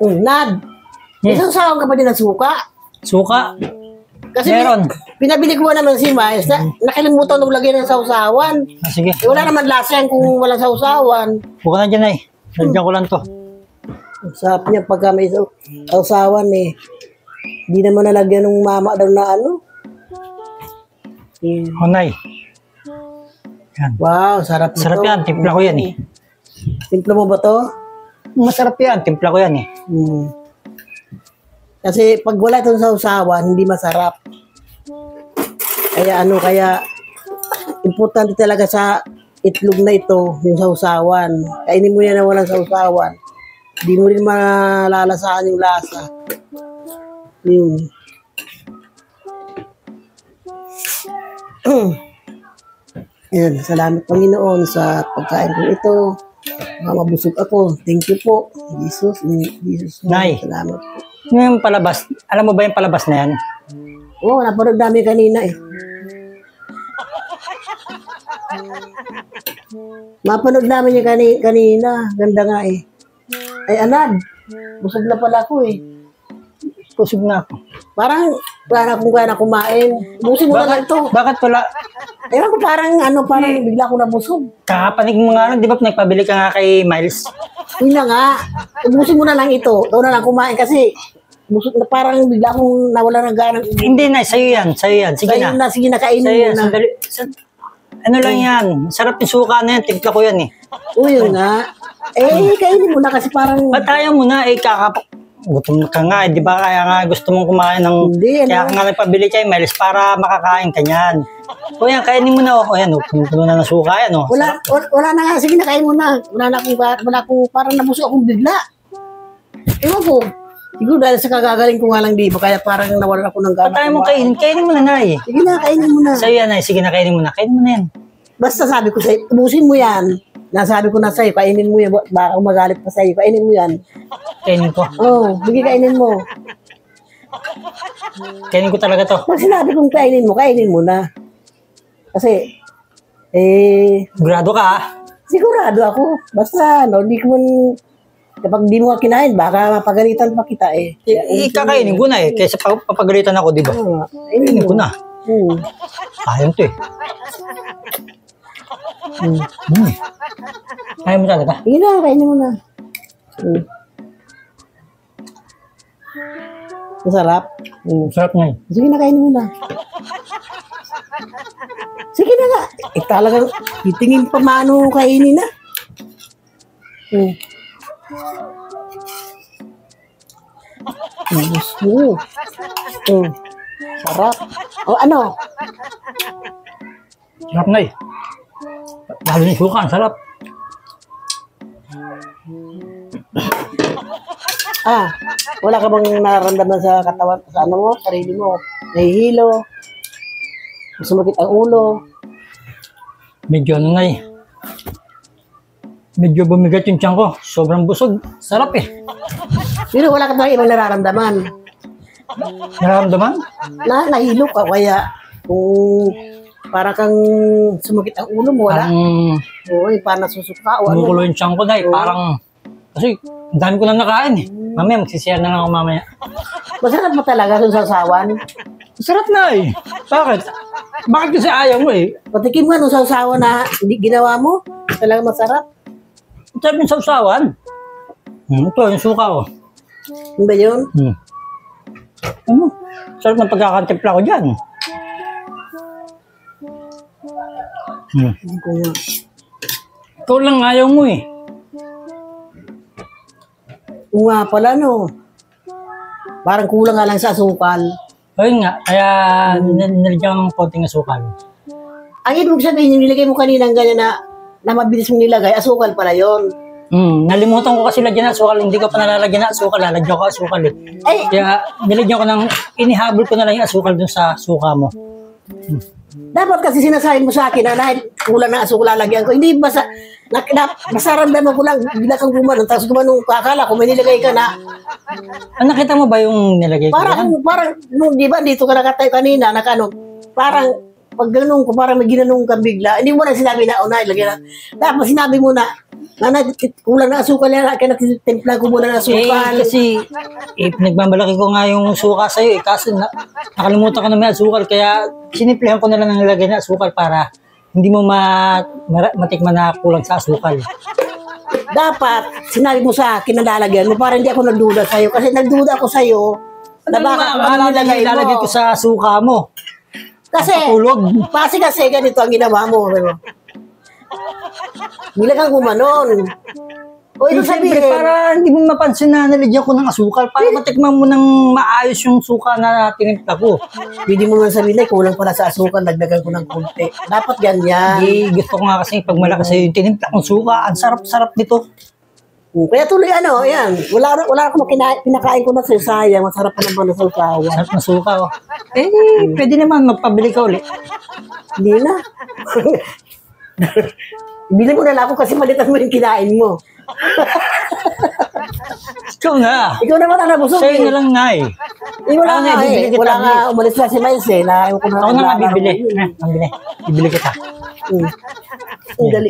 Nad, isang sawang ka pa din ng suka? Suka? Kasi meron. Pinabili ko naman si Miles na nakalimutan nung lagyan ng sausawan. Sige. Wala naman lasa yan kung walang sausawan. Buka na dyan ay. Nandiyan ko lang to. Sarap niya pagka may sausawan eh. Hindi naman nalagyan ng mama daw na ano. Honay. Yan. Wow, sarap nito. Sarap yan. Timpla ko yan eh. Timpla mo ba to? Masarap yan. Timpla ko yan eh. Kasi pag wala itong sausawan, hindi masarap. Kaya importante talaga sa itlog na ito, yung sausawan. Kainin mo yan na walang sausawan. Hindi mo rin malalasaan yung lasa. Yun. Yan, salamat Panginoon sa pagkain ko ito. Mabusog ako. Thank you po. Jesus. Nay. Salamat po. Yung palabas, alam mo ba yung palabas na yan? Oo, napanood namin kanina eh. Mapanood namin yung kanina. Ganda nga eh. Ay, Anad. Busog na pala ako eh. Busog na ako. Parang wala akong kaya na kumain. Busin mo na lang ito. Bakit wala? Ewan ko parang bigla ako nabusog. Kakapanig mo nga lang, di ba nagpabili ka nga kay Miles? Yun na nga. Ubusin mo na lang ito. Ikaw na lang kumain kasi busog na parang bigla akong nawala ng ganang. Hindi na, sa'yo yan. Sige sa'yo na. Sige na, kainin mo na. Sandali. Ano lang yan? Sarap yung suka na yan. Timpla ko yan eh. Yun nga. Kainin mo na kasi parang. Ba't ayaw mo na? Gutom ka nga, di ba? Kaya nga gusto mong kumain ng... Hindi, kaya ka nga nagpabili kay Miles para makakain ka niyan. O yan, kainin mo na. O yan, puno na ng suka yan. Wala na nga. Sige na, kain mo na. Wala akong parang nabusog akong bigla. Ewan ko. Siguro dahil sa kagagaling ko nga lang, di ba? Kaya parang nawalan ako ng gana. Ba't ayaw mo kainin? Kainin mo na nga eh. Sige na, kainin mo na. Sa'yo yan ay. Sige na, kainin mo na. Kainin mo na yan. Basta sabi ko sa'yo, ubusin mo yan. Nasabi ko na sa'yo, kainin mo yan. Baka magalit pa sa'yo, kainin mo yan. Kainin ko. Sige, kainin mo. Kainin ko talaga to. Pag sinabi kong kainin mo na. Kasi, Sigurado ka ha? sigurado ako. Basta, hindi ko man, kapag di mo kinain, baka mapagalitan pa kita eh. Kakainin ko na eh. Kaysa papagalitan ako, di ba? Kainin ko na. Sayang to eh. Kaya mo talaga? Sige na, kainin mo na. Masarap. Sarap nga eh. Sige na, kainin mo na. Sige na nga. Talagang titingin pa maano kainin na. Sarap. Ano? Sarap na eh. Lalo yung suka, ang sarap. Wala ka bang nararamdaman sa katawan, sa ano mo, sarili mo? Nahihilo? Sumakit ang ulo? Medyo ano na eh. Medyo bumigat yung tiyan ko. Sobrang busog. Sarap eh. Pero wala ka bang ibang nararamdaman? Nararamdaman? Nahilo ka, kaya kung para kang sumakit ang ulo mo, wala? Parang nasusuka o ano? Bumukulo yung tiyan ko na eh. Parang, kasi ang dami ko lang nakain eh. Mamaya, magsishare na lang ako mamaya. Masarap mo talaga kung sasawan? Sarap na eh. Bakit? Bakit kasi ayaw mo eh? Patikim nga nung sausawan na hindi ginawa mo. Talaga masarap. Sarap yung sausawan. Ito, yung suka ko. Ano ba yun? Sarap ng pagkakantipla ko dyan. Ikaw lang ayaw mo eh. Nga pala no. Parang kulang nga lang sa asukal. Ayun nga, kaya nilagyan ng konting asukal. Ang ibig sabihin, yung nilagay mo kanina ganyan na mabilis mong nilagay, asukal pala yun. Nalimutan ko kasi lagyan ng asukal, hindi ko pa nalalagyan ng asukal, lalagyan ko asukal eh. Kaya nilagyan ko ng, inihabol ko na lang yung asukal dun sa suka mo. Dapat kasi sinasabi mo sa akin na dahil kulang na asukal lalagyan ko. Hindi basta, masaramdaman ko lang, bila kang gumanon, tapos gumanong kakala kung may nilagay ka na. Nakita mo ba yung nilagay ko? Parang, di ba, dito ka nakatayo kanina, parang, pag ganun ko, parang may ginanong kang bigla, hindi mo na sinabi na, ilagay na. Dapat sinabi mo na, Nanay, kulang na asukal yan. Kaya nakitimpla ko muna ng asukal. Kasi, nagmamalaki ko nga yung suka sa'yo Kaso, nakalimutan ko na may asukal. Kaya, sinimplihan ko na lang ng lagay na asukal para hindi mo matikman na kulang sa asukal. Dapat, sinabi mo sa akin na lalagyan mo para hindi ako nagduda sa'yo. Kasi nagduda ako sa'yo na baka ano Ilalagay ko sa suka mo. Kasi, kasi ganito ang ginawa mo. Nilagang gumanon. O ito Siyempre, sabihin, para hindi mo mapansin na nalagyan ko ng asukal, para matikman mo ng maayos yung suka na tinimpla ko. pwede mo man sabihin, kulang pala sa asukal, nagdagan ko ng kunti. Dapat ganyan. Gusto ko nga kasi pag malakas yung tinimpla kong suka, ang sarap-sarap nito. Kaya tuloy yan. Wala akong pinakain ko na sa sayang. Masarap pa naman na sa usawa. Sarap na suka. Pwede naman magpabili ka ulit. Hindi na. Bili mo na lang ako kasi malitan mo yung kinain mo. Ikaw na. Ikaw naman ang nabusog Sa'yo na lang nga Wala nga bibili kita. Wala nga, umalis na si Miles Ako na nga bibili. Bibili kita. Dali.